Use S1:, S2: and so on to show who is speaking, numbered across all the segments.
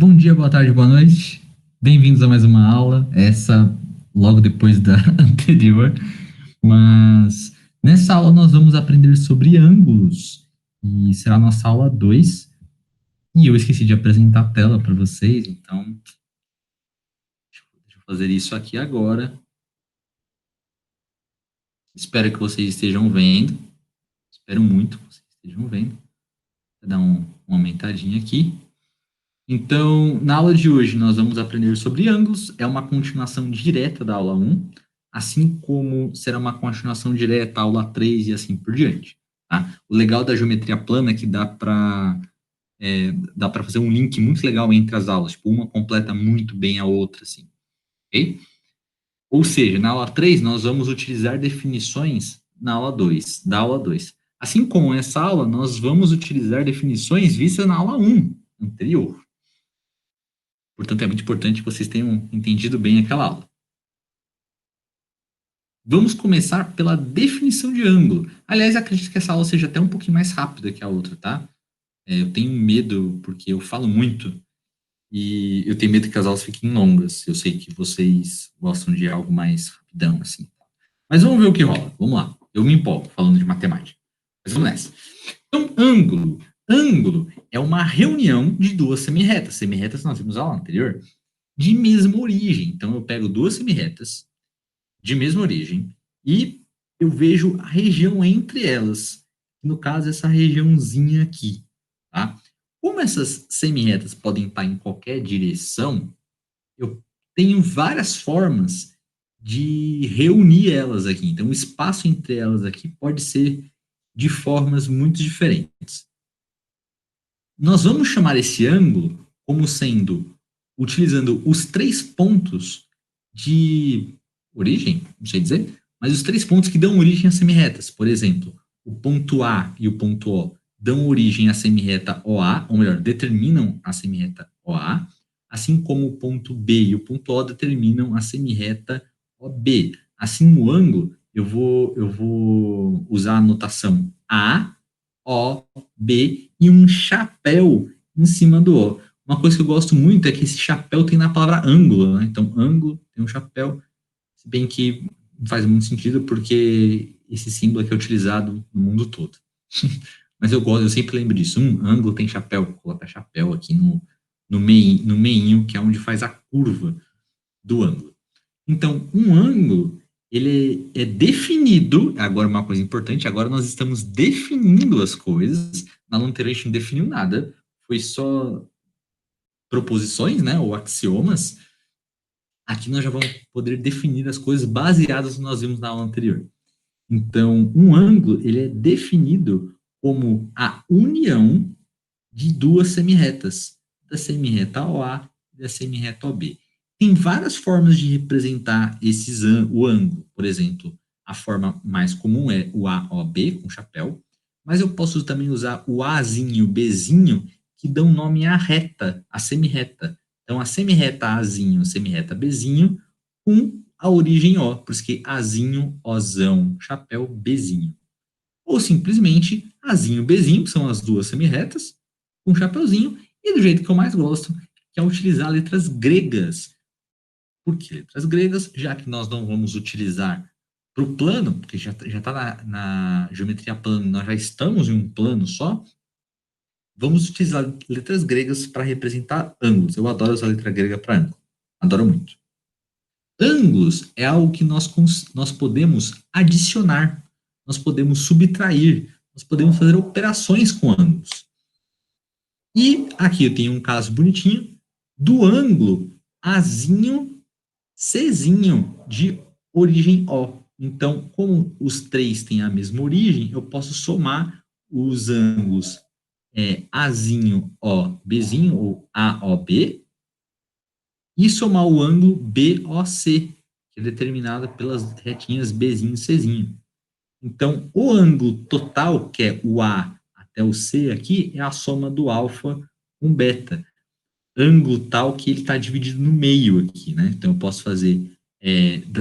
S1: Bom dia, boa tarde, boa noite. Bem-vindos a mais uma aula. Essa logo depois da anterior. Mas nessa aula nós vamos aprender sobre ângulos. E será a nossa aula 2. E eu esqueci de apresentar a tela para vocês, então deixa eu fazer isso aqui agora. Espero que vocês estejam vendo. Espero muito que vocês estejam vendo. Vou dar uma aumentadinha aqui. Então, na aula de hoje, nós vamos aprender sobre ângulos. É uma continuação direta da aula 1, assim como será uma continuação direta da aula 3 e assim por diante. Tá? O legal da geometria plana é que dá para fazer um link muito legal entre as aulas. Tipo, uma completa muito bem a outra, assim. Ok? Ou seja, na aula 3, nós vamos utilizar definições na aula 2, da aula 2. Assim como essa aula, nós vamos utilizar definições vistas na aula 1 anterior. Portanto, é muito importante que vocês tenham entendido bem aquela aula. Vamos começar pela definição de ângulo. Aliás, acredito que essa aula seja até um pouquinho mais rápida que a outra, tá? Eu tenho medo, porque eu falo muito, e eu tenho medo que as aulas fiquem longas. Eu sei que vocês gostam de algo mais rapidão, assim. Mas vamos ver o que rola. Vamos lá. Eu me empolgo falando de matemática. Mas vamos nessa. Então, ângulo. Ângulo é uma reunião de duas semirretas. Semirretas nós vimos na aula anterior. De mesma origem. Então, eu pego duas semirretas de mesma origem e eu vejo a região entre elas. No caso, essa regiãozinha aqui. Tá? Como essas semirretas podem estar em qualquer direção, eu tenho várias formas de reunir elas aqui. Então, o espaço entre elas aqui pode ser de formas muito diferentes. Nós vamos chamar esse ângulo como sendo, utilizando os três pontos de origem, não sei dizer, mas os três pontos que dão origem às semirretas. Por exemplo, o ponto A e o ponto O dão origem à semirreta OA, ou melhor, determinam a semirreta OA, assim como o ponto B e o ponto O determinam a semirreta OB. Assim, o ângulo, eu vou usar a notação A, O, B e um chapéu em cima do O. Uma coisa que eu gosto muito é que esse chapéu tem na palavra ângulo, né? Então, ângulo tem um chapéu, se bem que não faz muito sentido porque esse símbolo aqui é utilizado no mundo todo. Mas eu gosto, eu sempre lembro disso. Ângulo tem chapéu, vou colocar chapéu aqui no meinho, que é onde faz a curva do ângulo. Então, um ângulo, ele é definido, agora uma coisa importante, agora nós estamos definindo as coisas, na aula anterior a gente não definiu nada, foi só proposições, né, ou axiomas. Aqui nós já vamos poder definir as coisas baseadas no que nós vimos na aula anterior. Então, um ângulo, ele é definido como a união de duas semirretas, da semirreta OA e da semirreta OB. Tem várias formas de representar o ângulo. Por exemplo, a forma mais comum é o AOB, com chapéu, mas eu posso também usar o Azinho e o Bzinho, que dão nome à reta, à semirreta. Então, a semirreta Azinho, semirreta Bzinho, com a origem O, por isso que Azinho, Ozão, chapéu, Bzinho. Ou simplesmente Azinho, Bzinho, que são as duas semirretas, com um chapeuzinho, e do jeito que eu mais gosto, que é utilizar letras gregas. Por que letras gregas? Já que nós não vamos utilizar para o plano, porque já está na geometria plana, nós já estamos em um plano só, vamos utilizar letras gregas para representar ângulos. Eu adoro usar letra grega para ângulo. Adoro muito. Ângulos é algo que nós podemos adicionar, nós podemos subtrair, nós podemos fazer operações com ângulos. E aqui eu tenho um caso bonitinho do ângulo Azinho, Czinho, de origem O. Então, como os três têm a mesma origem, eu posso somar os ângulos Azinho, O, Bzinho, ou AOB, e somar o ângulo BOC, que é determinado pelas retinhas Bzinho e Czinho. Então, o ângulo total, que é o A até o C aqui, é a soma do alfa com beta. Ângulo tal que ele está dividido no meio aqui, né? Então, eu posso fazer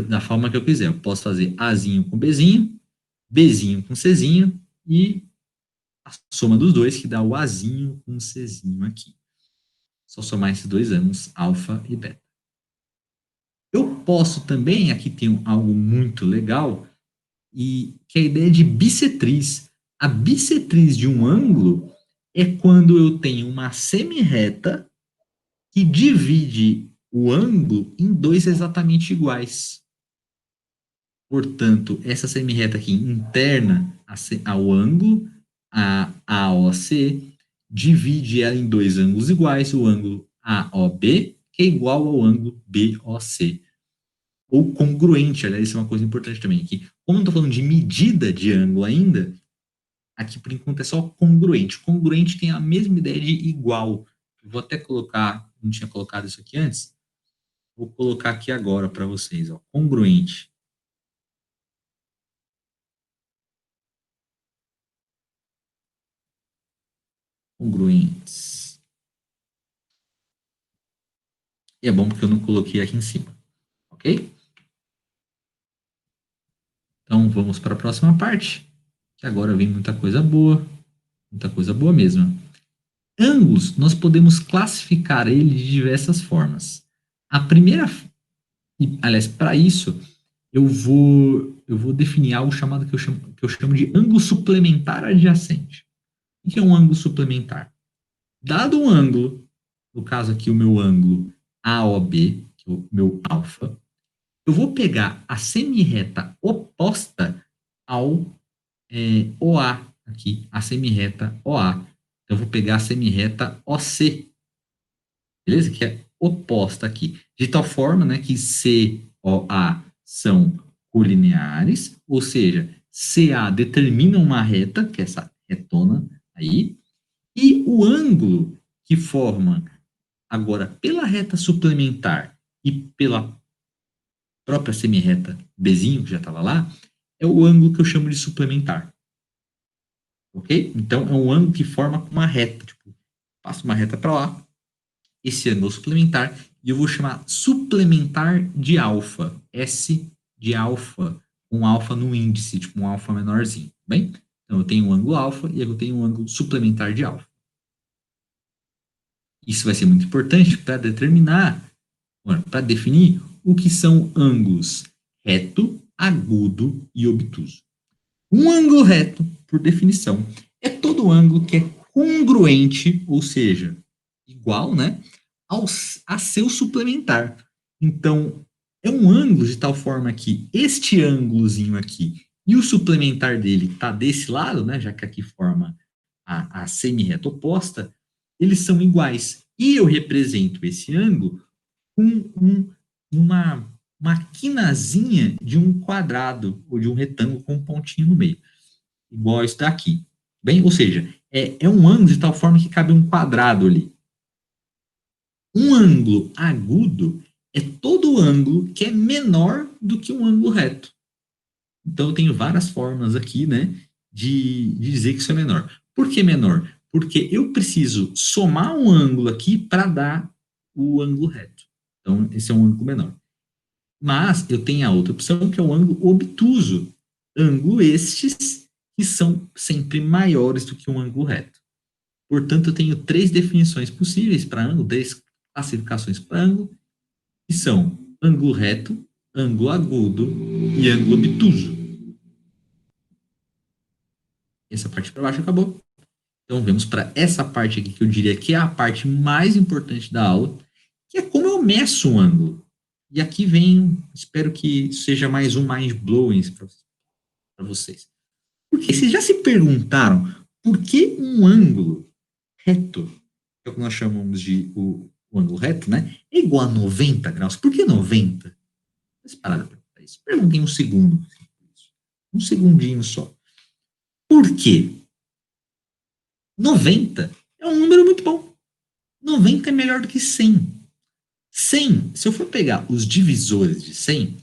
S1: da forma que eu quiser. Eu posso fazer Azinho com Bzinho, Bzinho com Czinho e a soma dos dois, que dá o Azinho com Czinho aqui. só somar esses dois ângulos, alfa e beta. Eu posso também, aqui tem algo muito legal, e que é a ideia de bissetriz. A bissetriz de um ângulo é quando eu tenho uma semirreta que divide o ângulo em dois exatamente iguais. Portanto, essa semirreta aqui interna ao ângulo, a AOC, divide ela em dois ângulos iguais, o ângulo AOB, que é igual ao ângulo BOC. Ou congruente, aliás, isso é uma coisa importante também aqui. Como eu estou falando de medida de ângulo ainda, aqui por enquanto é só congruente. Congruente tem a mesma ideia de igual. Eu vou até colocar, não tinha colocado isso aqui antes, vou colocar aqui agora para vocês, ó, congruente. Congruentes. E é bom porque eu não coloquei aqui em cima, ok? Então vamos para a próxima parte, que agora vem muita coisa boa mesmo. Ângulos, nós podemos classificar ele de diversas formas. A primeira, aliás, para isso, eu vou definir algo chamado que eu chamo de ângulo suplementar adjacente. O que é um ângulo suplementar? Dado um ângulo, no caso aqui o meu ângulo AOB, que é o meu alfa, eu vou pegar a semirreta oposta ao OA, aqui, a semirreta OA. Então, eu vou pegar a semirreta OC, beleza? Que é oposta aqui. De tal forma, né, que COA são colineares, ou seja, CA determina uma reta, que é essa retona aí, e o ângulo que forma agora pela reta suplementar e pela própria semirreta Bzinho, que já estava lá, é o ângulo que eu chamo de suplementar. Ok? Então, é um ângulo que forma uma reta. Tipo, passo uma reta para lá, esse ângulo suplementar, e eu vou chamar suplementar de alfa. S de alfa, um alfa no índice, tipo um alfa menorzinho. Bem? Então, eu tenho um ângulo alfa e eu tenho um ângulo suplementar de alfa. Isso vai ser muito importante para definir o que são ângulos reto, agudo e obtuso. Um ângulo reto, por definição, é todo ângulo que é congruente, ou seja, igual, né, a seu suplementar. Então, é um ângulo de tal forma que este ângulozinho aqui e o suplementar dele está desse lado, né, já que aqui forma a semi-reta oposta, eles são iguais. E eu represento esse ângulo com uma quinazinha de um quadrado ou de um retângulo com um pontinho no meio, igual isso daqui. Bem, ou seja, é um ângulo de tal forma que cabe um quadrado ali. Um ângulo agudo é todo ângulo que é menor do que um ângulo reto. Então, eu tenho várias formas aqui, né, de dizer que isso é menor. Por que menor? Porque eu preciso somar um ângulo aqui para dar o ângulo reto. Então, esse é um ângulo menor. Mas eu tenho a outra opção, que é o ângulo obtuso. Ângulo estes que são sempre maiores do que um ângulo reto. Portanto, eu tenho três definições possíveis para ângulo, três classificações para ângulo, que são ângulo reto, ângulo agudo e ângulo obtuso. Essa parte para baixo acabou. Então, vamos para essa parte aqui, que eu diria que é a parte mais importante da aula, que é como eu meço um ângulo. E aqui vem, espero que seja mais um mind-blowing para vocês. Porque vocês já se perguntaram por que um ângulo reto, que é o que nós chamamos de o ângulo reto, né, é igual a 90 graus? Por que 90? Vocês pararam para isso. Perguntem um segundo. Um segundinho só. Por quê? 90 é um número muito bom. 90 é melhor do que 100. 100, se eu for pegar os divisores de 100,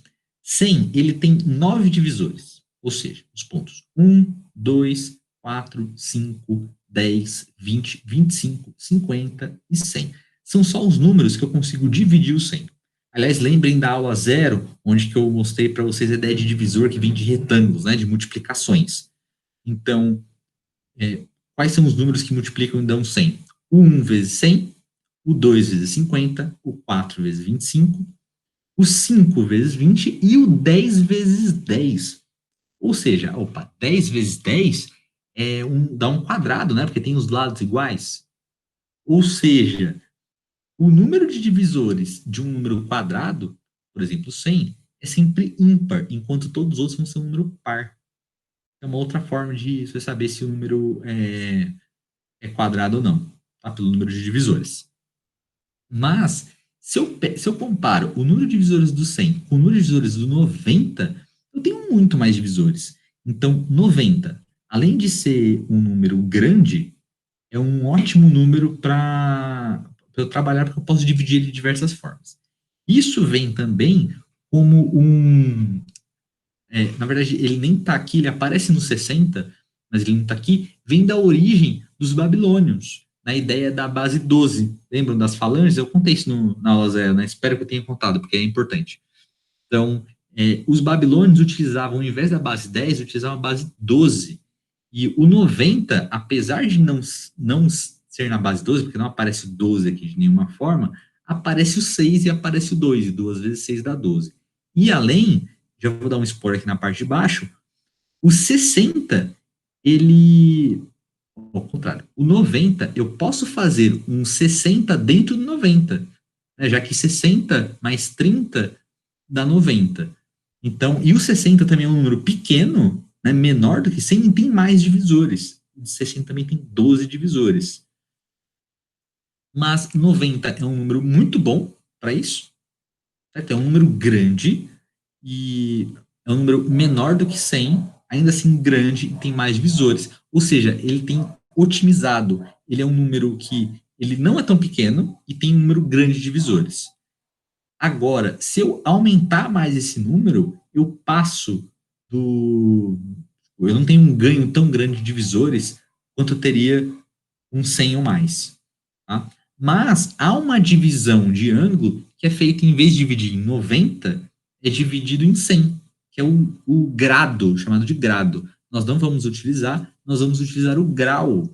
S1: 100 ele tem 9 divisores. Ou seja, os pontos 1, 2, 4, 5, 10, 20, 25, 50 e 100. São só os números que eu consigo dividir o 100. Aliás, lembrem da aula 0, onde que eu mostrei para vocês a ideia de divisor que vem de retângulos, né, de multiplicações. Então, quais são os números que multiplicam e dão 100? 1 vezes 100, o 2 vezes 50, o 4 vezes 25, o 5 vezes 20 e o 10 vezes 10. Ou seja, 10 vezes 10 dá um quadrado, né? Porque tem os lados iguais. Ou seja, o número de divisores de um número quadrado, por exemplo, 100, é sempre ímpar, enquanto todos os outros vão ser um número par. É uma outra forma de você saber se o número é quadrado ou não, tá? Pelo número de divisores. Mas, se eu comparo o número de divisores do 100 com o número de divisores do 90, eu tenho muito mais divisores. Então, 90, além de ser um número grande, é um ótimo número para eu trabalhar, porque eu posso dividir ele de diversas formas. Isso vem também como na verdade, ele nem está aqui, ele aparece no 60, mas ele não está aqui, vem da origem dos babilônios, na ideia da base 12. Lembram das falanges? Eu contei isso na aula zero, né? Espero que eu tenha contado, porque é importante. Então, os babilônios utilizavam, ao invés da base 10, utilizavam a base 12. E o 90, apesar de não ser na base 12, porque não aparece o 12 aqui de nenhuma forma, aparece o 6 e aparece o 2, e 2 vezes 6 dá 12. E além, já vou dar um spoiler aqui na parte de baixo, o 60, ele, ao contrário, o 90, eu posso fazer um 60 dentro do 90, né, já que 60 mais 30 dá 90. Então, e o 60 também é um número pequeno, né, menor do que 100, e tem mais divisores. O 60 também tem 12 divisores. Mas 90 é um número muito bom para isso. Certo? É um número grande e é um número menor do que 100, ainda assim grande e tem mais divisores. Ou seja, ele tem otimizado. Ele é um número que ele não é tão pequeno e tem um número grande de divisores. Agora, se eu aumentar mais esse número, eu passo do. Eu não tenho um ganho tão grande de divisores quanto eu teria um 100 ou mais. Tá? Mas há uma divisão de ângulo que é feita, em vez de dividir em 90, é dividido em 100, que é o grado, chamado de grado. Nós não vamos utilizar, nós vamos utilizar o grau.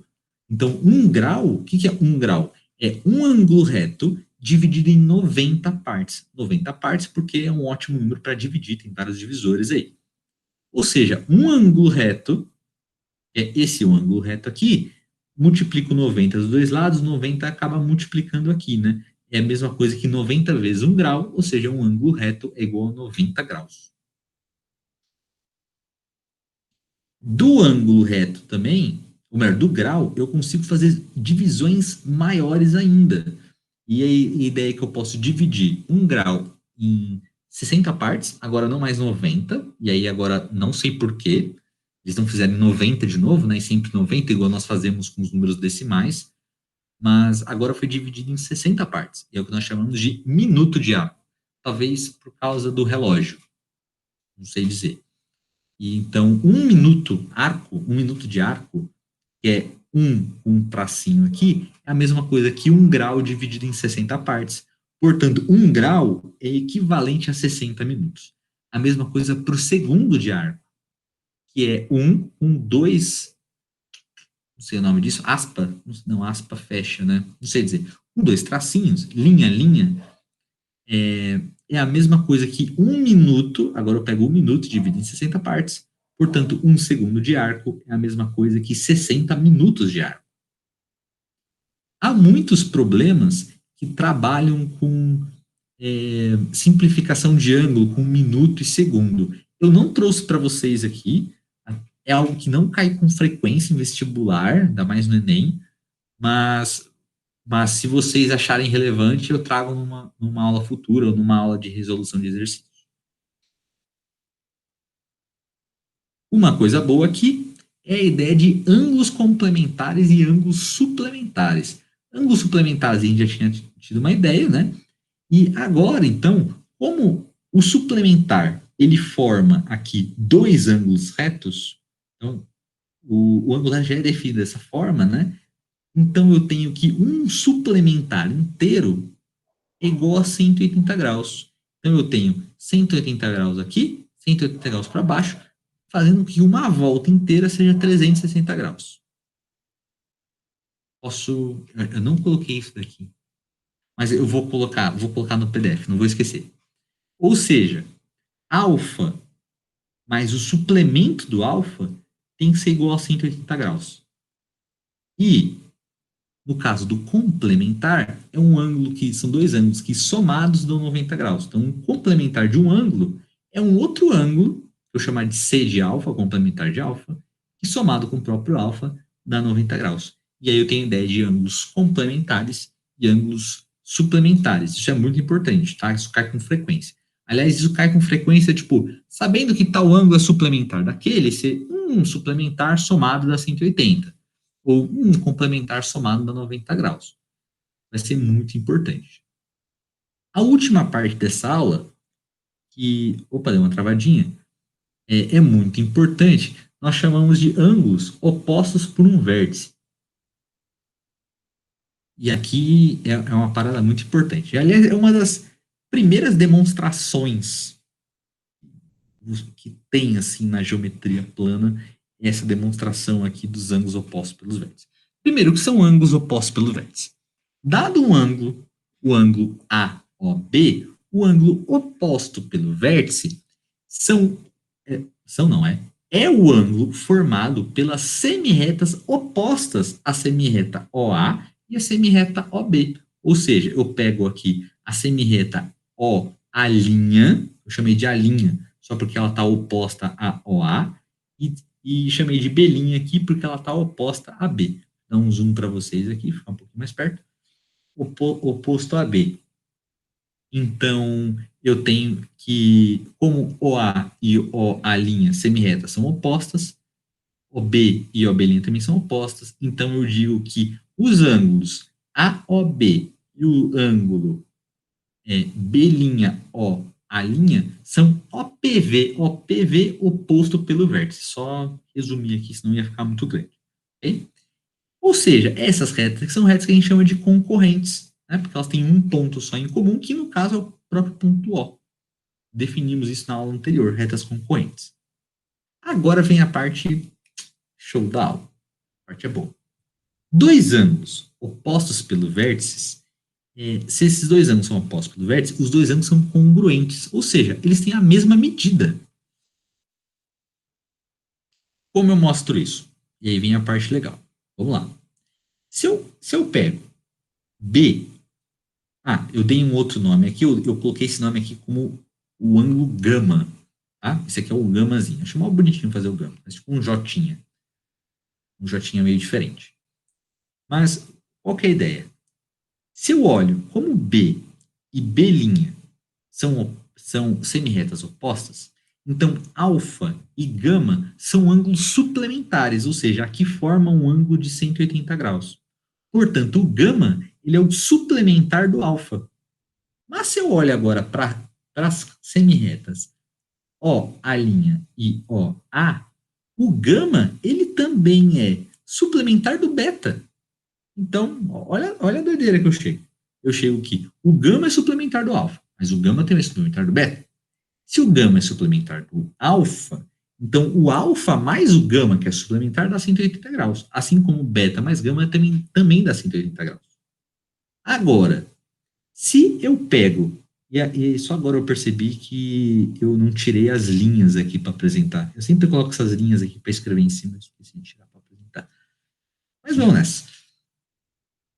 S1: Então, um grau, o que é um grau? É um ângulo reto dividido em 90 partes. 90 partes porque é um ótimo número para dividir, tem vários divisores aí. Ou seja, um ângulo reto, esse ângulo reto aqui, multiplico 90 dos dois lados, 90 acaba multiplicando aqui, né? É a mesma coisa que 90 vezes um grau, ou seja, um ângulo reto é igual a 90 graus. Do ângulo reto também, ou melhor, do grau, eu consigo fazer divisões maiores ainda. E a ideia é que eu posso dividir um grau em 60 partes, agora não mais 90, e aí agora não sei por quê, eles não fizeram 90 de novo, né, e sempre 90, igual nós fazemos com os números decimais, mas agora foi dividido em 60 partes, e é o que nós chamamos de minuto de arco, talvez por causa do relógio, não sei dizer. E então, um minuto de arco, que é um tracinho aqui, é a mesma coisa que um grau dividido em 60 partes. Portanto, um grau é equivalente a 60 minutos. A mesma coisa para o segundo de arco, que é dois, não sei o nome disso, aspa, não, aspa fecha, né? Não sei dizer. Dois tracinhos, linha, linha, é a mesma coisa que um minuto, agora eu pego um minuto e divido em 60 partes, portanto, um segundo de arco é a mesma coisa que 60 minutos de arco. Há muitos problemas que trabalham com simplificação de ângulo, com minuto e segundo. Eu não trouxe para vocês aqui, é algo que não cai com frequência em vestibular, ainda mais no Enem, mas se vocês acharem relevante, eu trago numa aula futura ou numa aula de resolução de exercício. Uma coisa boa aqui é a ideia de ângulos complementares e ângulos suplementares. Ângulos suplementares a gente já tinha tido uma ideia, né? E agora, então, como o suplementar ele forma aqui dois ângulos retos, então o ângulo já é definido dessa forma, né? Então eu tenho que um suplementar inteiro é igual a 180 graus. Então eu tenho 180 graus aqui, 180 graus para baixo, fazendo que uma volta inteira seja 360 graus. Eu não coloquei isso daqui. mas eu vou colocar no PDF, não vou esquecer. Ou seja, alfa mais o suplemento do alfa tem que ser igual a 180 graus. E, no caso do complementar, é um ângulo que são dois ângulos que somados dão 90 graus. Então, um complementar de um ângulo é um outro ângulo, que eu chamar de C de alfa, complementar de alfa, que somado com o próprio alfa dá 90 graus. E aí eu tenho ideia de ângulos complementares e ângulos suplementares. Isso é muito importante, tá? Isso cai com frequência. Aliás, isso cai com frequência, tipo, sabendo que tal ângulo é suplementar daquele, ser um suplementar somado dá 180 ou um complementar somado dá 90 graus. Vai ser muito importante. A última parte dessa aula, que, opa, deu uma travadinha, é muito importante. Nós chamamos de ângulos opostos por um vértice. E aqui é uma parada muito importante. Aliás, é uma das primeiras demonstrações que tem assim na geometria plana, essa demonstração aqui dos ângulos opostos pelos vértices. Primeiro, o que são ângulos opostos pelo vértice? Dado um ângulo, o ângulo AOB, o ângulo oposto pelo vértice é o ângulo formado pelas semirretas opostas à semirreta OA e à semirreta OB. Ou seja, eu pego aqui a semirreta O A', eu chamei de A', só porque ela está oposta a OA, e chamei de B' aqui porque ela está oposta a B. Dá um zoom para vocês aqui, ficar um pouquinho mais perto. Oposto a B. Então, eu tenho que, como OA e OA' semirretas são opostas, OB e OB' também são opostas, então eu digo que os ângulos AOB e o ângulo B'O' são OPV oposto pelo vértice. Só resumir aqui, senão ia ficar muito grande. Okay? Ou seja, essas retas são retas que a gente chama de concorrentes, né? Porque elas têm um ponto só em comum, que no caso é o próprio ponto O. Definimos isso na aula anterior, retas concorrentes. Agora vem a parte show da aula. A parte é boa. Dois ângulos opostos pelo vértice, se esses dois ângulos são opostos pelo vértice, os dois ângulos são congruentes, ou seja, eles têm a mesma medida. Como eu mostro isso? E aí vem a parte legal. Vamos lá. Se eu pego B, eu dei um outro nome aqui, eu coloquei esse nome aqui como o ângulo gama. Tá? Esse aqui é o gamazinho. Achei mal bonitinho fazer o gama, mas tipo um jotinha. Um jotinha meio diferente. Mas qual que é a ideia? Se eu olho como B e B' são semirretas opostas, então alfa e gama são ângulos suplementares, ou seja, aqui formam um ângulo de 180 graus. Portanto, o gama ele é o suplementar do alfa. Mas se eu olho agora para as semirretas OA' e OA, o gama ele também é suplementar do beta. Então, olha a doideira que eu chego. Eu chego que o gama é suplementar do alfa, mas o gama também é suplementar do beta. Se o gama é suplementar do alfa, então o alfa mais o gama, que é suplementar, dá 180 graus. Assim como o beta mais gama também dá 180 graus. Agora, se eu pego, e só agora eu percebi que eu não tirei as linhas aqui para apresentar. Eu sempre coloco essas linhas aqui para escrever em cima, eu esqueci de tirar para apresentar. Mas vamos nessa.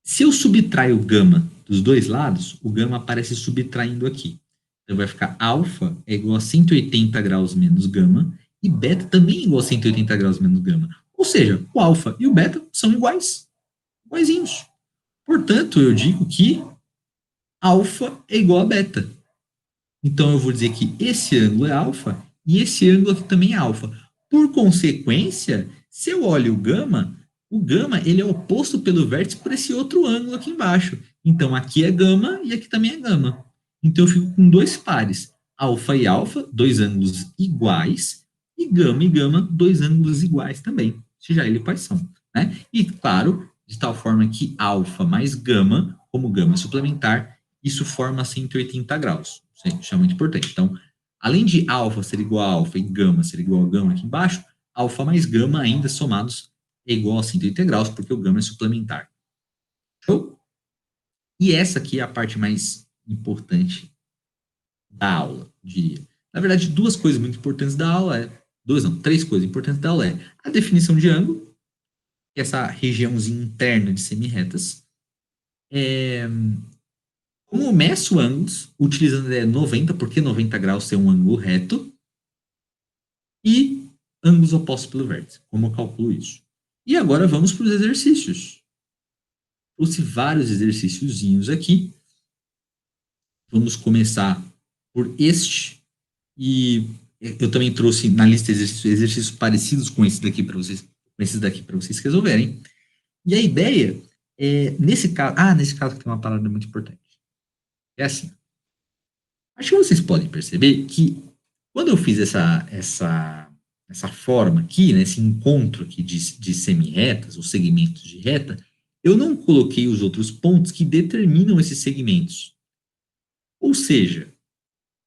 S1: Se eu subtraio o gama dos dois lados, o gama aparece subtraindo aqui. Então vai ficar alfa é igual a 180 graus menos gama, e beta também é igual a 180 graus menos gama. Ou seja, o alfa e o beta são iguaizinhos. Portanto, eu digo que alfa é igual a beta. Então eu vou dizer que esse ângulo é alfa e esse ângulo aqui também é alfa. Por consequência, se eu olho o gama ele é oposto pelo vértice por esse outro ângulo aqui embaixo. Então aqui é gama e aqui também é gama. Então eu fico com dois pares, alfa e alfa, dois ângulos iguais, e gama, dois ângulos iguais também, seja ele quais são. Né? E claro, de tal forma que alfa mais gama, como gama suplementar, isso forma 180 graus. Isso é muito importante. Então, além de alfa ser igual a alfa e gama ser igual a gama aqui embaixo, alfa mais gama ainda somados é igual a 180 graus, porque o gama é suplementar. Show? E essa aqui é a parte mais importante da aula, diria. Na verdade, duas coisas muito importantes da aula duas não, três coisas importantes da aula a definição de ângulo, que é essa regiãozinha interna de semirretas. Como eu meço ângulos, utilizando a ideia 90, porque 90 graus é um ângulo reto, e ângulos opostos pelo vértice, como eu calculo isso. E agora vamos para os exercícios. Trouxe vários exercíciozinhos aqui. Vamos começar por este. E eu também trouxe na lista exercícios parecidos com esse daqui para vocês, resolverem. E a ideia é, nesse caso tem uma palavra muito importante. É assim. Acho que vocês podem perceber que quando eu fiz essa forma aqui, né, esse encontro aqui de semi-retas, ou segmentos de reta, eu não coloquei os outros pontos que determinam esses segmentos. Ou seja,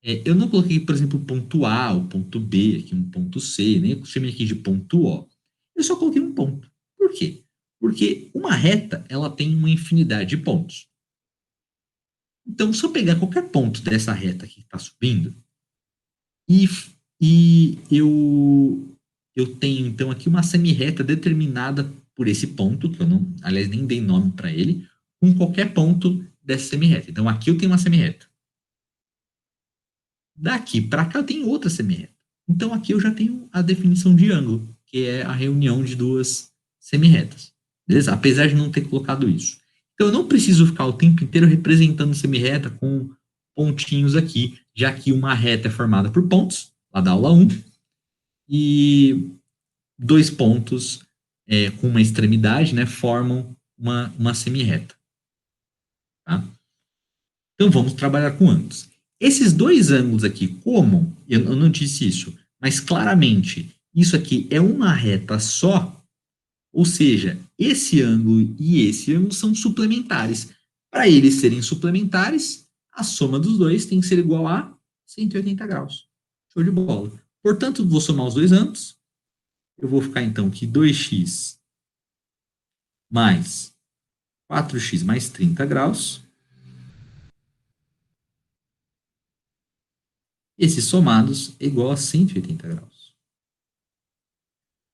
S1: eu não coloquei, por exemplo, o ponto A, o ponto B, aqui um ponto C, nem eu chamei aqui de ponto O. Eu só coloquei um ponto. Por quê? Porque uma reta, ela tem uma infinidade de pontos. Então, se eu pegar qualquer ponto dessa reta aqui que está subindo, e, e eu tenho, então, aqui uma semi-reta determinada por esse ponto, que eu não, aliás, nem dei nome para ele, com qualquer ponto dessa semi-reta. Então, aqui eu tenho uma semi-reta. Daqui para cá eu tenho outra semi-reta. Então, aqui eu já tenho a definição de ângulo, que é a reunião de duas semi-retas. Beleza? Apesar de não ter colocado isso. Então, eu não preciso ficar o tempo inteiro representando semi-reta com pontinhos aqui, já que uma reta é formada por pontos, lá da aula 1, e dois pontos com uma extremidade, né, formam uma semi-reta. Tá? Então, vamos trabalhar com ângulos. Esses dois ângulos aqui, como, eu não disse isso, mas claramente, isso aqui é uma reta só, ou seja, esse ângulo e esse ângulo são suplementares. Para eles serem suplementares, a soma dos dois tem que ser igual a 180 graus. Show de bola. Portanto, vou somar os dois ângulos. Eu vou ficar, então, aqui 2x mais 4x mais 30 graus. Esses somados é igual a 180 graus.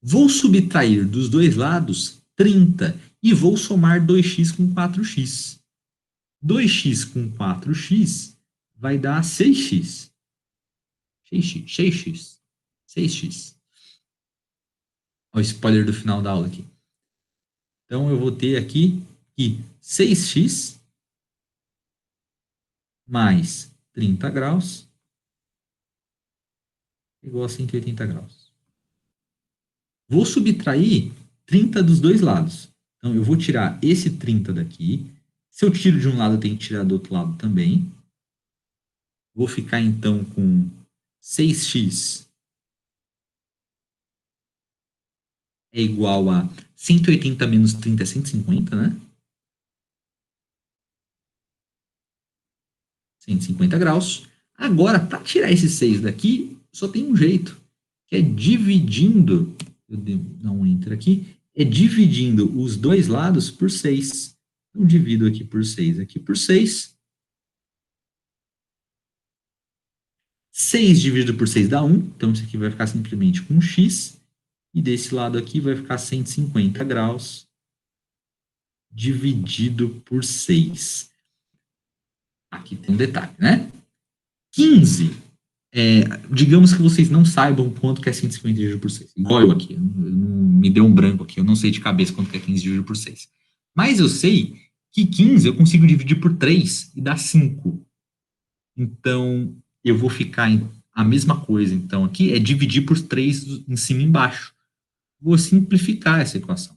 S1: Vou subtrair dos dois lados 30 e vou somar 2x com 4x. 2x com 4x vai dar 6x. 6x. 6x. Olha o spoiler do final da aula aqui. Então, eu vou ter aqui que 6x mais 30 graus igual a 180 graus. Vou subtrair 30 dos dois lados. Então, eu vou tirar esse 30 daqui. Se eu tiro de um lado, eu tenho que tirar do outro lado também. Vou ficar, então, com 6x é igual a 180 menos 30 é 150, né? 150 graus. Agora, para tirar esse 6 daqui, só tem um jeito, que é dividindo, eu devo dar um enter aqui, é dividindo os dois lados por 6. Então, divido aqui por 6, aqui por 6. 6 dividido por 6 dá 1, então isso aqui vai ficar simplesmente com x, e desse lado aqui vai ficar 150 graus dividido por 6. Aqui tem um detalhe, né? 15, digamos que vocês não saibam quanto que é 150 dividido por 6. Igual eu aqui, me deu um branco aqui, eu não sei de cabeça quanto que é 15 dividido por 6. Mas eu sei que 15 eu consigo dividir por 3 e dá 5. Então, eu vou ficar em a mesma coisa. Então, aqui é dividir por 3 em cima e embaixo. Vou simplificar essa equação.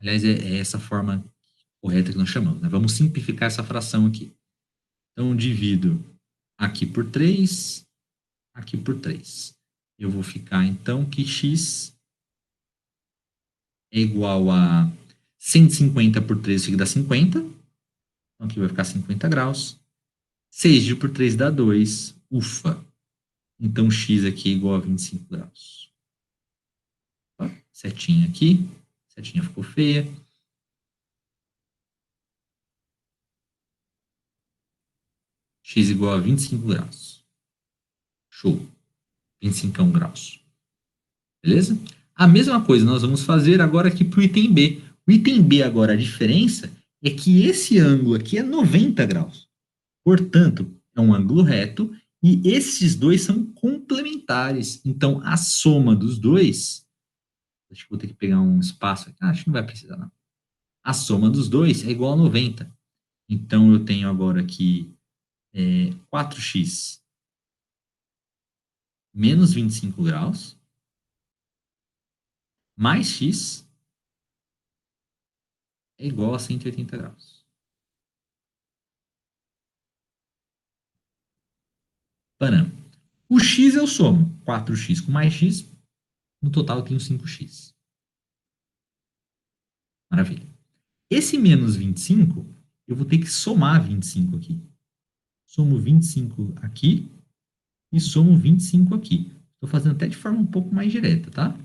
S1: Aliás, é essa forma correta que nós chamamos, né? Vamos simplificar essa fração aqui. Então, divido aqui por 3, aqui por 3. Eu vou ficar, então, que x é igual a 150 por 3, isso aqui dá 50. Então, aqui vai ficar 50 graus. 6 dividido por 3 dá 2. Ufa! Então, x aqui é igual a 25 graus. Ó, setinha aqui. Setinha ficou feia. x igual a 25 graus. Show. 25 graus. Beleza? A mesma coisa nós vamos fazer agora aqui para o item B. O item B agora, a diferença é que esse ângulo aqui é 90 graus. Portanto, é um ângulo reto e esses dois são complementares. Então, a soma dos dois... Acho que vou ter que pegar um espaço aqui. Acho que não vai precisar, não. A soma dos dois é igual a 90. Então, eu tenho agora aqui 4x menos 25 graus mais x é igual a 180 graus. Parando. O x eu somo 4x com mais x, no total eu tenho 5x. Maravilha. Esse menos 25, eu vou ter que somar 25 aqui. Somo 25 aqui e somo 25 aqui. Estou fazendo até de forma um pouco mais direta, tá?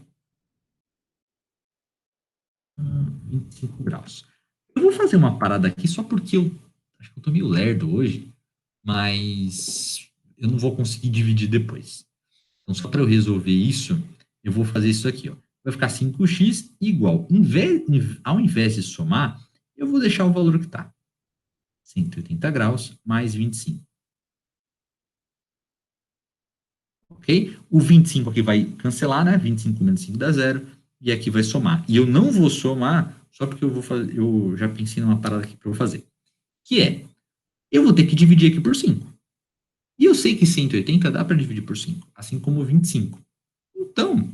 S1: 25 graus. Eu vou fazer uma parada aqui só porque eu acho que eu tô meio lerdo hoje, mas eu não vou conseguir dividir depois. Então, só para eu resolver isso, eu vou fazer isso aqui, ó. Vai ficar 5x igual. Ao invés de somar, eu vou deixar o valor que está. 180 graus mais 25. Ok? O 25 aqui vai cancelar, né? 25 menos 5 dá 0. E aqui vai somar. E eu não vou somar só porque eu já pensei numa parada aqui para eu fazer. Que é, eu vou ter que dividir aqui por 5. E eu sei que 180 dá para dividir por 5, assim como 25. Então,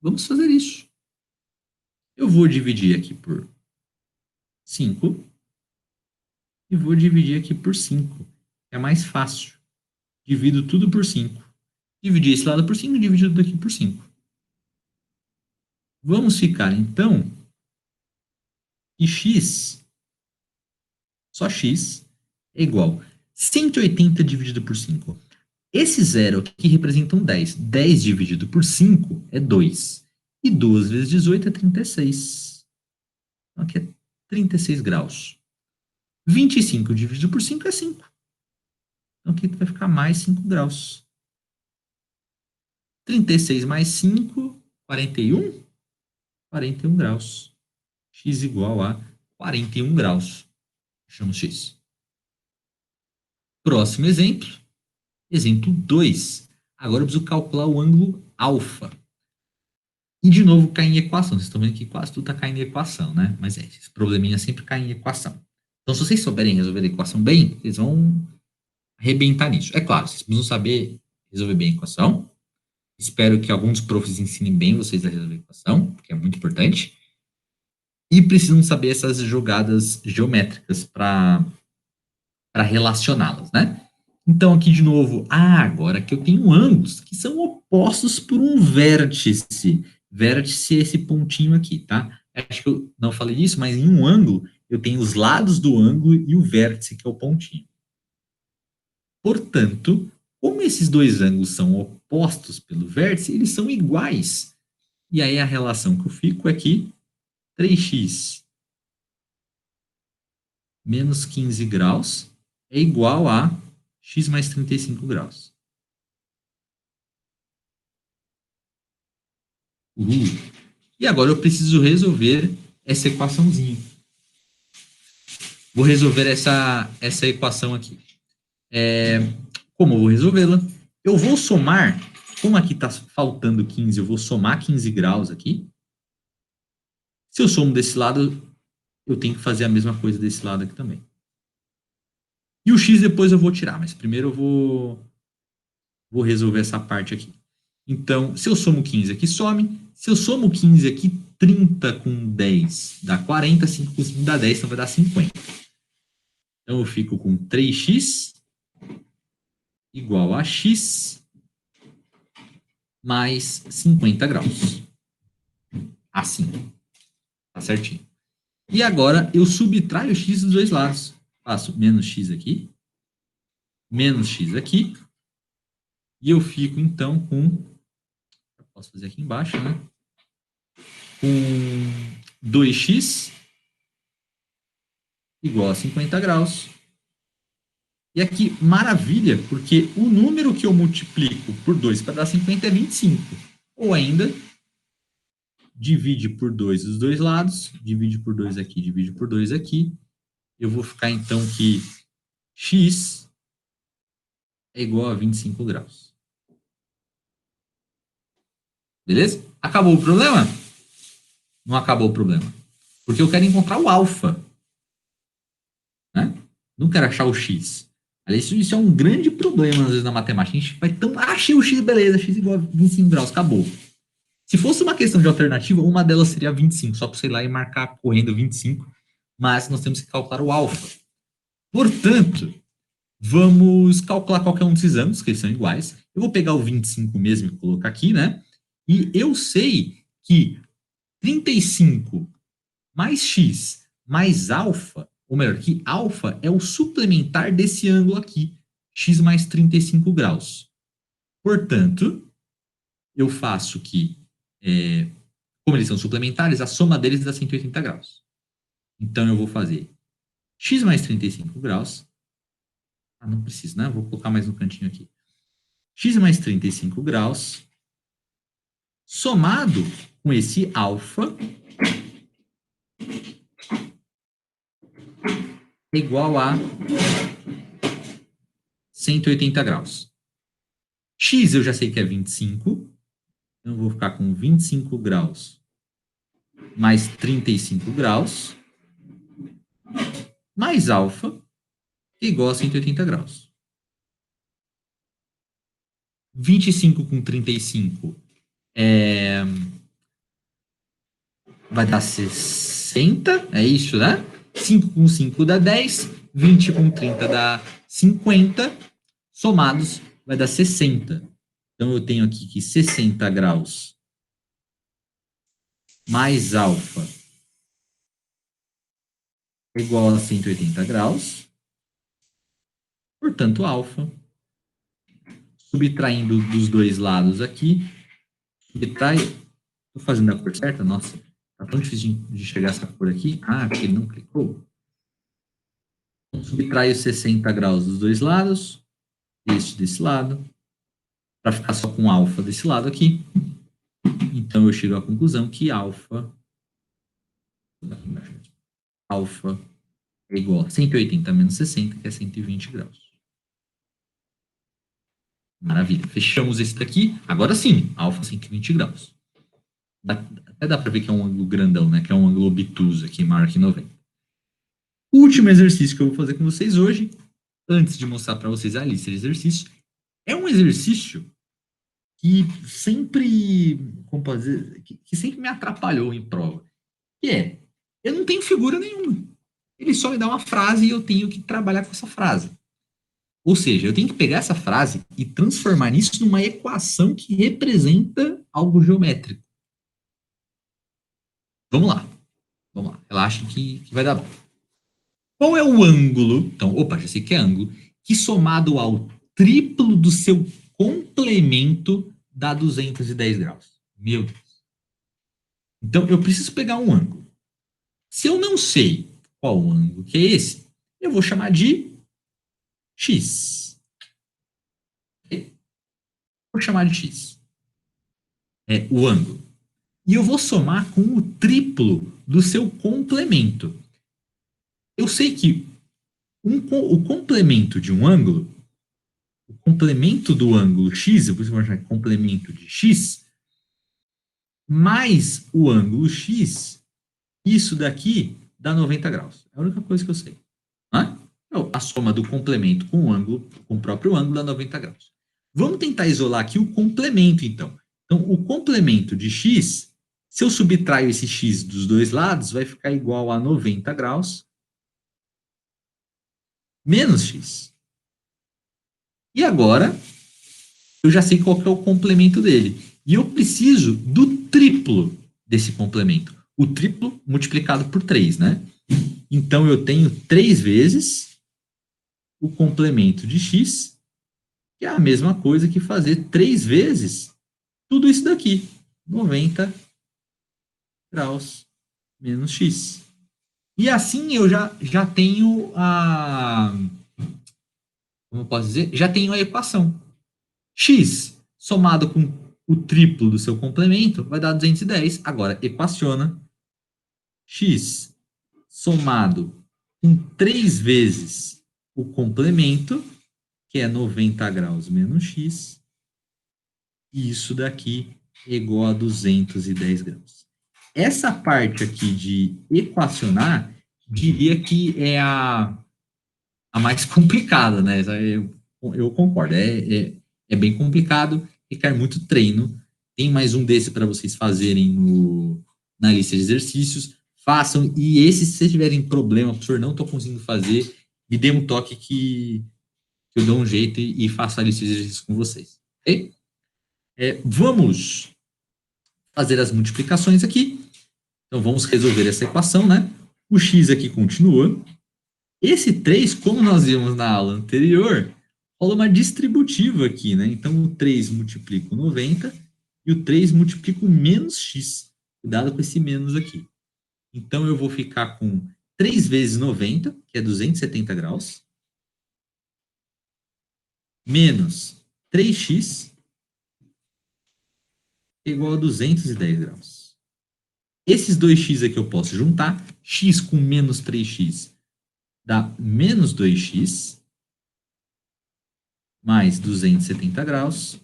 S1: vamos fazer isso. Eu vou dividir aqui por 5 e vou dividir aqui por 5. É mais fácil. Divido tudo por 5. Dividir esse lado por 5 e dividir tudo aqui por 5. Vamos ficar, então, que x, só x, é igual a 180 dividido por 5. Esse zero aqui representa um 10. 10 dividido por 5 é 2. E 2 vezes 18 é 36. Então, aqui é 36 graus. 25 dividido por 5 é 5. Então, aqui vai ficar mais 5 graus. 36 mais 5, 41? 41 graus. X igual a 41 graus. Achamos X. Próximo exemplo. Exemplo 2. Agora eu preciso calcular o ângulo alfa. E de novo cai em equação. Vocês estão vendo que quase tudo está caindo em equação, né? Mas esse probleminha sempre cai em equação. Então, se vocês souberem resolver a equação bem, vocês vão arrebentar nisso. É claro, vocês precisam saber resolver bem a equação. Espero que alguns profs ensinem bem vocês a resolver a equação, porque é muito importante. E precisam saber essas jogadas geométricas para relacioná-las, né? Então, aqui de novo, agora que eu tenho ângulos que são opostos por um vértice. Vértice é esse pontinho aqui, tá? Acho que eu não falei isso, mas em um ângulo, eu tenho os lados do ângulo e o vértice, que é o pontinho. Portanto, como esses dois ângulos são opostos pelo vértice, eles são iguais. E aí a relação que eu fico é que 3x menos 15 graus é igual a x mais 35 graus. E agora eu preciso resolver essa equaçãozinha. Vou resolver essa equação aqui. Como eu vou resolvê-la? Eu vou somar, como aqui está faltando 15, eu vou somar 15 graus aqui. Se eu somo desse lado, eu tenho que fazer a mesma coisa desse lado aqui também. E o x depois eu vou tirar, mas primeiro eu vou resolver essa parte aqui. Então, se eu somo 15 aqui, some. Se eu somo 15 aqui, 30 com 10 dá 40, 5 com 5 dá 10, então vai dar 50. Então, eu fico com 3x igual a x mais 50 graus. Assim. Tá certinho. E agora, eu subtraio x dos dois lados. Faço menos x aqui, menos x aqui, e eu fico, então, com... Posso fazer aqui embaixo, né? Com 2x igual a 50 graus E aqui, maravilha, porque o número que eu multiplico por 2 para dar 50 é 25. Ou ainda, divide por 2 os dois lados, divide por 2 aqui, divide por 2 aqui. Eu vou ficar, então, que x é igual a 25 graus. Beleza? Acabou o problema? Não acabou o problema. Porque eu quero encontrar o alfa. Né? Não quero achar o x. Aliás, isso é um grande problema, às vezes, na matemática. A gente vai tão... achei o x, beleza, x igual a 25 graus, acabou. Se fosse uma questão de alternativa, uma delas seria 25, só para você ir lá e marcar correndo 25, mas nós temos que calcular o alfa. Portanto, vamos calcular qualquer um desses ângulos, que eles são iguais. Eu vou pegar o 25 mesmo e colocar aqui, né? E eu sei que 35 mais x mais alfa, ou melhor, que alfa é o suplementar desse ângulo aqui, x mais 35 graus. Portanto, eu faço que, como eles são suplementares, a soma deles dá 180 graus. Então, eu vou fazer x mais 35 graus. Ah, não preciso, né? Vou colocar mais no cantinho aqui. X mais 35 graus, somado com esse alfa, é igual a 180 graus. X eu já sei que é 25, então eu vou ficar com 25 graus mais 35 graus, mais alfa, que é igual a 180 graus. 25 com 35 vai dar 60, é isso, né? 5 com 5 dá 10, 20 com 30 dá 50, somados vai dar 60. Então, eu tenho aqui que 60 graus mais alfa é igual a 180 graus. Portanto, alfa, subtraindo dos dois lados aqui, subtrai... Estou fazendo a cor certa? Nossa, tá tão difícil de chegar essa cor aqui. Ah, porque ele não clicou. Subtrai os 60 graus dos dois lados, este desse lado, para ficar só com alfa desse lado aqui. Então, eu chego à conclusão que alfa é igual a 180 menos 60, que é 120 graus. Maravilha. Fechamos esse daqui. Agora sim, alfa 120 graus. Até dá para ver que é um ângulo grandão, né? Que é um ângulo obtuso aqui, maior que 90. O último exercício que eu vou fazer com vocês hoje, antes de mostrar para vocês a lista de exercícios, é um exercício que sempre, como pode dizer, que sempre me atrapalhou em prova. Que é, eu não tenho figura nenhuma. Ele só me dá uma frase e eu tenho que trabalhar com essa frase. Ou seja, eu tenho que pegar essa frase e transformar isso numa equação que representa algo geométrico. Vamos lá. Vamos lá. Relaxa que vai dar bom. Qual é o ângulo? Então, opa, já sei que é ângulo. Que somado ao triplo do seu complemento dá 210 graus. Meu Deus. Então, eu preciso pegar um ângulo. Se eu não sei qual o ângulo que é esse, eu vou chamar de x. Vou chamar de x. É o ângulo. E eu vou somar com o triplo do seu complemento. Eu sei que o complemento de um ângulo, o complemento do ângulo x, eu vou chamar de complemento de x, mais o ângulo x, isso daqui dá 90 graus. É a única coisa que eu sei. Então, a soma do complemento com o ângulo, com o próprio ângulo, dá 90 graus. Vamos tentar isolar aqui o complemento, então. Então, o complemento de x, se eu subtraio esse x dos dois lados, vai ficar igual a 90 graus menos x. E agora, eu já sei qual que é o complemento dele. E eu preciso do triplo desse complemento. O triplo multiplicado por 3, né? Então, eu tenho 3 vezes o complemento de x, que é a mesma coisa que fazer 3 vezes tudo isso daqui. 90 graus menos x. E assim eu já tenho como eu posso dizer, já tenho a equação. X somado com o triplo do seu complemento vai dar 210. Agora, equaciona x somado com 3 vezes o complemento, que é 90 graus menos x, e isso daqui é igual a 210 graus. Essa parte aqui de equacionar, diria que é a mais complicada, né? Eu concordo, é bem complicado, requer muito treino. Tem mais um desse para vocês fazerem na lista de exercícios. Façam, e esse, se vocês tiverem problema, professor, não estou conseguindo fazer, me dê um toque que eu dou um jeito e faço a lista de exercícios com vocês. Ok? Vamos fazer as multiplicações aqui. Então, vamos resolver essa equação, né? O x aqui continua. Esse 3, como nós vimos na aula anterior, rola uma distributiva aqui, né? Então, o 3 multiplica o 90 e o 3 multiplica o menos x. Cuidado com esse menos aqui. Então, eu vou ficar com 3 vezes 90, que é 270 graus, menos 3x, igual a 210 graus. Esses dois x aqui eu posso juntar. X com menos 3x dá menos 2x, mais 270 graus,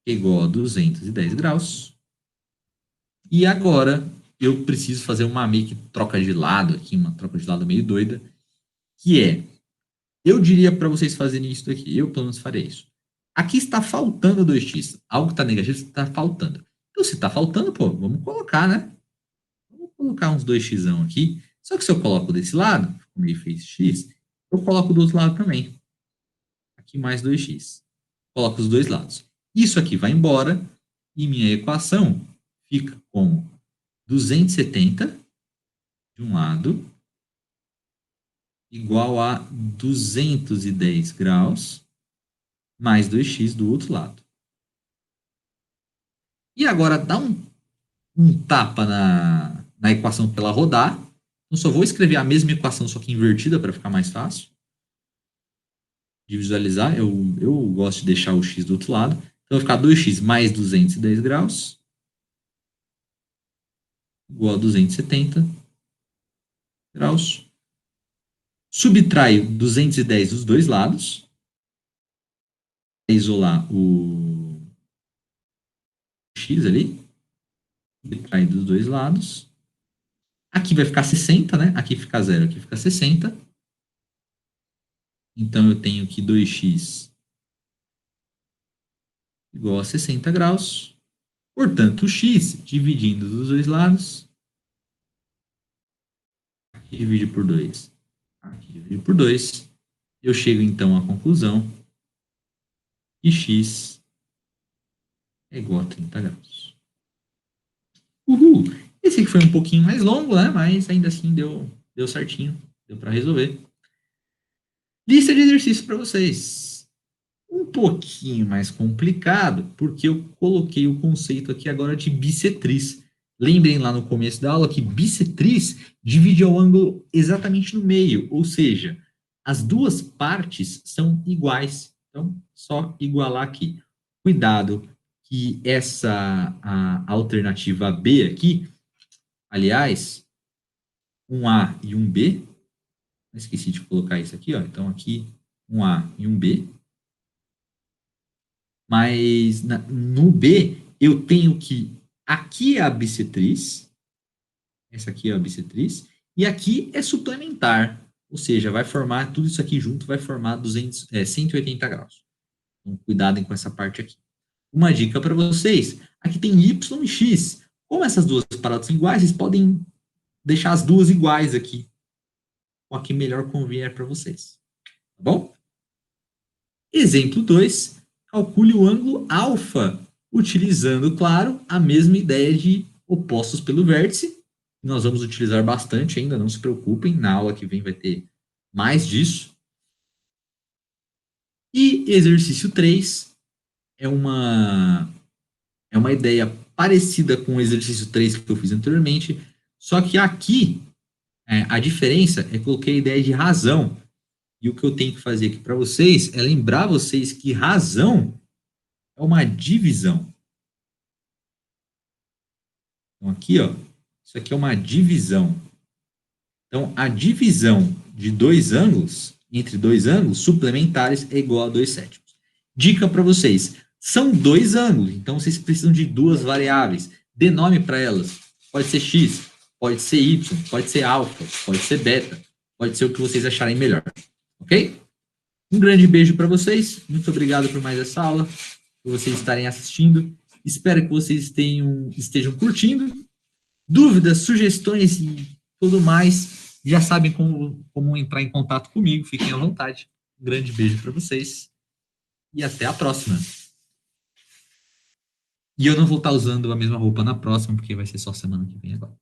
S1: igual a 210 graus. E agora eu preciso fazer uma meio que troca de lado aqui, uma troca de lado meio doida, que é, eu diria para vocês fazerem isso daqui, eu pelo menos farei isso. Aqui está faltando 2x, algo está negativo, está faltando. Então, se está faltando, pô, vamos colocar, né? Vamos colocar uns 2x aqui. Só que se eu coloco desse lado, como ele fez x, eu coloco do outro lado também. Aqui mais 2x. Coloco os dois lados. Isso aqui vai embora e minha equação fica como 270 de um lado igual a 210 graus mais 2x do outro lado. E agora dá um tapa na equação para ela rodar. Então, só vou escrever a mesma equação, só que invertida, para ficar mais fácil de visualizar. Eu gosto de deixar o x do outro lado. Então, vai ficar 2x mais 210 graus igual a 270 graus. Subtraio 210 dos dois lados. Para isolar o x ali. Subtraio dos dois lados. Aqui vai ficar 60, né? Aqui fica 0, aqui fica 60. Então, eu tenho que 2x igual a 60 graus. Portanto, x dividindo dos dois lados, aqui divide por 2, aqui divide por 2, eu chego então à conclusão que x é igual a 30 graus. Uhul! Esse aqui foi um pouquinho mais longo, né? Mas ainda assim deu certinho, deu para resolver. Lista de exercícios para vocês. Um pouquinho mais complicado, porque eu coloquei o conceito aqui agora de bissetriz. Lembrem lá no começo da aula que bissetriz divide o ângulo exatamente no meio, ou seja, as duas partes são iguais. Então, só igualar aqui. Cuidado que a alternativa B aqui, aliás, um A e um B, esqueci de colocar isso aqui, ó. Então, aqui um A e um B. Mas no B, eu tenho que aqui é a bissetriz, essa aqui é a bissetriz, e aqui é suplementar, ou seja, vai formar tudo isso aqui junto, vai formar 180 graus. Então, cuidado com essa parte aqui. Uma dica para vocês, aqui tem Y e X. Como essas duas paradas são iguais, vocês podem deixar as duas iguais aqui, com a que melhor convier para vocês. Tá bom? Exemplo 2. Calcule o ângulo alfa, utilizando, claro, a mesma ideia de opostos pelo vértice. Nós vamos utilizar bastante ainda, não se preocupem, na aula que vem vai ter mais disso. E exercício 3 é uma ideia parecida com o exercício 3 que eu fiz anteriormente, só que aqui a diferença é que eu coloquei a ideia de razão. E o que eu tenho que fazer aqui para vocês é lembrar vocês que razão é uma divisão. Então, aqui, ó, isso aqui é uma divisão. Então, a divisão de dois ângulos, entre dois ângulos suplementares, é igual a 2/7. Dica para vocês: são dois ângulos, então vocês precisam de duas variáveis. Dê nome para elas. Pode ser x, pode ser y, pode ser alfa, pode ser beta, pode ser o que vocês acharem melhor. Ok? Um grande beijo para vocês. Muito obrigado por mais essa aula, por vocês estarem assistindo. Espero que vocês estejam curtindo. Dúvidas, sugestões e tudo mais, já sabem como entrar em contato comigo. Fiquem à vontade. Um grande beijo para vocês e até a próxima. E eu não vou estar usando a mesma roupa na próxima, porque vai ser só semana que vem agora.